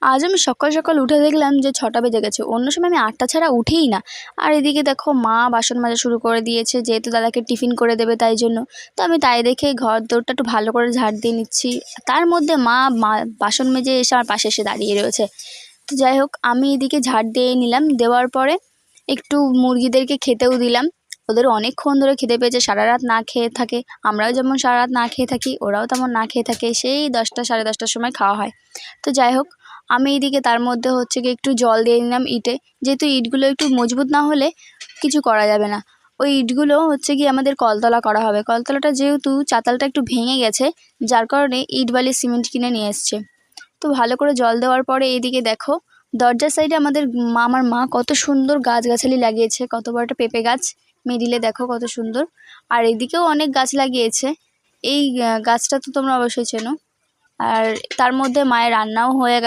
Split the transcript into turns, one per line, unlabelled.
আজ আমি সকাল সকাল উঠে দেখলাম যে 6টা বেজে গেছে। অন্য সময় আমি 8টা ছাড়া উঠিই না। আর এদিকে দেখো মা বাসন মাজা শুরু করে দিয়েছে, যেহেতু দাদাকে টিফিন করে দেবে তাই জন্য। তো আমি তাই দেখে ঘর দোরটা একটু ভালো করে ঝাড় দিয়ে নিচ্ছি। তার মধ্যে মা বাসন মেজে এসে আমার পাশে এসে দাঁড়িয়ে রয়েছে। তো যাই হোক, আমি এদিকে ঝাড় দিয়ে নিলাম, দেওয়ার পরে একটু মুরগিদেরকে খেতেও দিলাম। ওদের অনেকক্ষণ ধরে খিদে পেয়েছে, সারা রাত না খেয়ে থাকে। আমরাও যেমন সারা রাত না খেয়ে থাকি, ওরাও তেমন না খেয়ে থাকে। সেই 10টা সাড়ে 10টার সময় খাওয়া হয়। তো যাই হোক, আমি এইদিকে তার মধ্যে হচ্ছে গিয়ে একটু জল দিয়ে নিলাম ইটে, যেহেতু ইটগুলো একটু মজবুত না হলে কিছু করা যাবে না। ওই ইটগুলো হচ্ছে গিয়ে আমাদের কলতলা করা হবে। কলতলাটা যেহেতু চাতালটা একটু ভেঙে গেছে, যার কারণে ইট বালি সিমেন্ট কিনে নিয়ে এসছে। তো ভালো করে জল দেওয়ার পরে এইদিকে দেখো, দরজার সাইডে আমার মা কত সুন্দর গাছগাছালি লাগিয়েছে। কত বড় একটা পেঁপে গাছ, মিডিলে দেখো কত সুন্দর। আর এদিকেও অনেক গাছ লাগিয়েছে। এই গাছটা তো তোমরা অবশ্যই চেনো। আর তার মধ্যে মায়ের রান্নাও হয়ে গেছে।